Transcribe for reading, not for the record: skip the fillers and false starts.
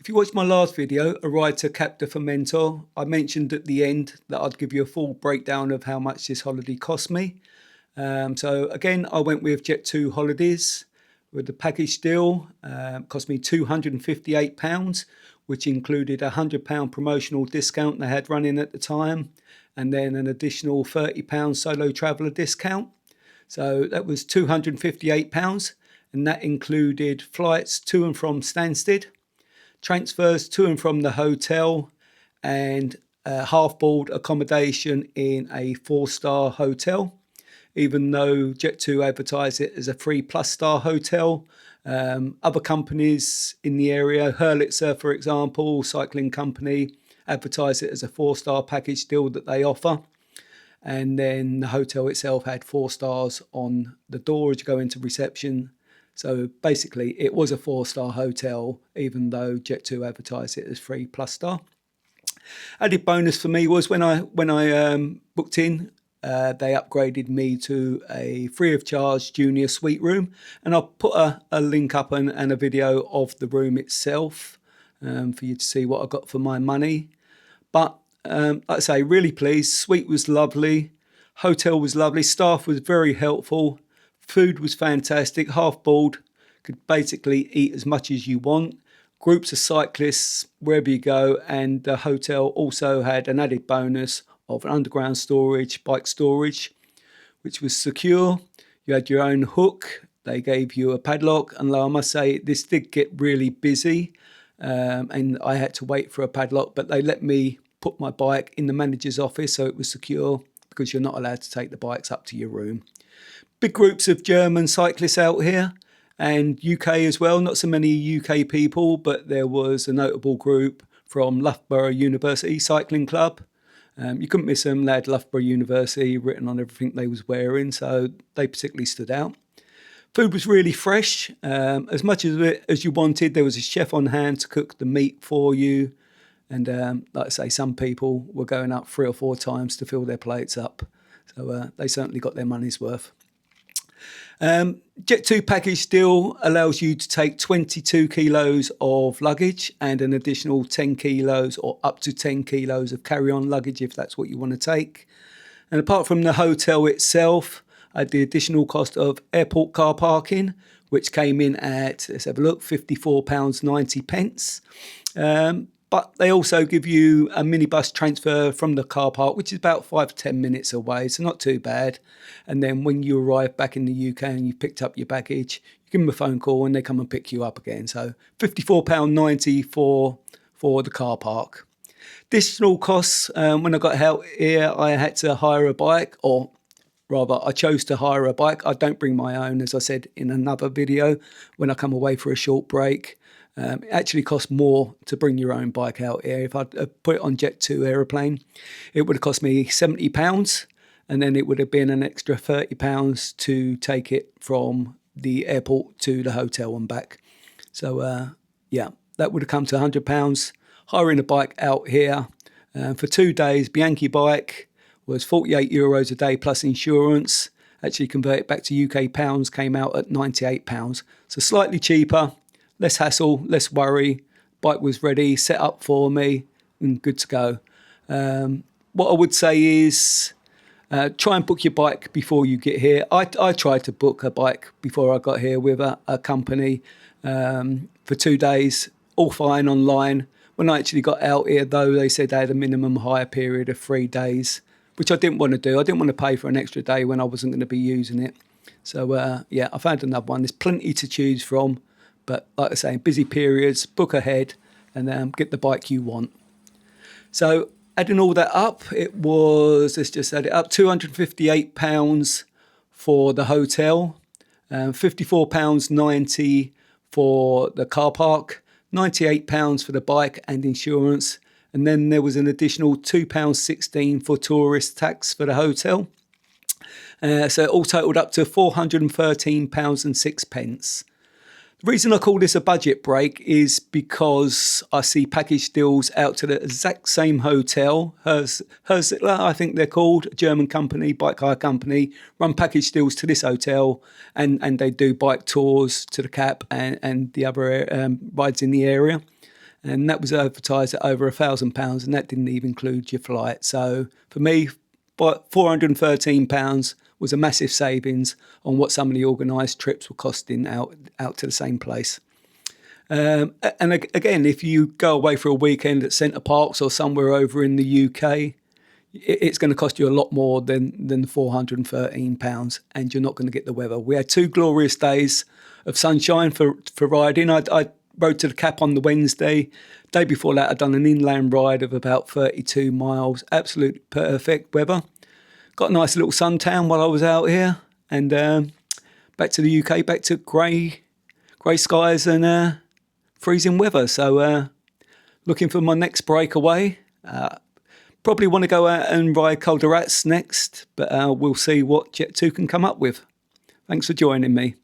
If you watched my last video, A Ride to Cap de Fermentor, I mentioned at the end that I'd give you a full breakdown of how much this holiday cost me. So again, I went with Jet2 Holidays with the package deal. Cost me £258, which included a £100 promotional discount they had running at the time, and then an additional £30 solo traveller discount. So that was £258, and that included flights to and from Stansted, transfers to and from the hotel, and half-board accommodation in a 4-star hotel. Even though Jet2 advertised it as a 3+ star hotel, other companies in the area, Hurlitzer, for example, cycling company, advertised it as a 4-star package deal that they offer. And then the hotel itself had 4 stars on the door as you go into reception. So basically, it was a 4-star hotel, even though Jet2 advertised it as 3+ star. Added bonus for me was when I booked in, they upgraded me to a free of charge junior suite room, and I'll put a link up and a video of the room itself for you to see what I got for my money. But like I say, really pleased. Suite was lovely, hotel was lovely, staff was very helpful, food was fantastic, half board, could basically eat as much as you want. Groups of cyclists wherever you go, and the hotel also had an added bonus of an underground storage, bike storage, which was secure. You had your own hook, they gave you a padlock, and I must say this did get really busy, and I had to wait for a padlock, but they let me put my bike in the manager's office so it was secure, because you're not allowed to take the bikes up to your room. Big groups of German cyclists out here, and UK as well. Not so many UK people, but there was a notable group from Loughborough University Cycling Club. You couldn't miss them. They had Loughborough University written on everything they was wearing, so they particularly stood out. Food was really fresh, as much of it as you wanted. There was a chef on hand to cook the meat for you, and like I say, some people were going up 3 or 4 times to fill their plates up, so they certainly got their money's worth. Jet2 package deal allows you to take 22 kilos of luggage and an additional 10 kilos or up to 10 kilos of carry-on luggage if that's what you want to take. And apart from the hotel itself, I had the additional cost of airport car parking, which came in at, let's have a look, £54.90. But they also give you a minibus transfer from the car park, which is about 5 to 10 minutes away, so not too bad. And then when you arrive back in the UK and you picked up your baggage, you give them a phone call and they come and pick you up again. So £54.90 for the car park. Additional costs, when I got out here, I had to hire a bike, or rather, I chose to hire a bike. I don't bring my own, as I said in another video, when I come away for a short break. It actually costs more to bring your own bike out here. If I'd put it on Jet2 aeroplane, it would have cost me £70, and then it would have been an extra £30 to take it from the airport to the hotel and back. So yeah, that would have come to £100. Hiring a bike out here for 2 days, Bianchi bike was €48 a day plus insurance. Actually convert it back to UK pounds, came out at £98. So slightly cheaper. Less hassle, less worry. Bike was ready, set up for me, and good to go. What I would say is try and book your bike before you get here. I tried to book a bike before I got here with a company for 2 days, all fine online. When I actually got out here, though, they said they had a minimum hire period of 3 days, which I didn't want to do. I didn't want to pay for an extra day when I wasn't going to be using it. So, yeah, I found another one. There's plenty to choose from. But like I say, busy periods, book ahead and get the bike you want. So adding all that up, it was, let's just add it up, £258 for the hotel, £54.90 for the car park, £98 for the bike and insurance. And then there was an additional £2.16 for tourist tax for the hotel. So it all totaled up to £413.06. The reason I call this a budget break is because I see package deals out to the exact same hotel, Hurlitzer, I think they're called, a German company, bike hire company, run package deals to this hotel, and they do bike tours to the Cap and the other rides in the area. and that was advertised at over £1,000, and that didn't even include your flight. So for me, £413 was a massive savings on what some of the organised trips were costing out to the same place. And again, if you go away for a weekend at Centre Parks or somewhere over in the UK, it's going to cost you a lot more than the £413, and you're not going to get the weather. We had 2 glorious days of sunshine for riding. I rode to the Cap on the Wednesday. Day before that, I'd done an inland ride of about 32 miles. Absolutely perfect weather. Got a nice little suntan while I was out here, and back to the UK, back to grey skies and freezing weather. So looking for my next breakaway. Probably want to go out and ride Calderats next, but we'll see what Jet2 can come up with. Thanks for joining me.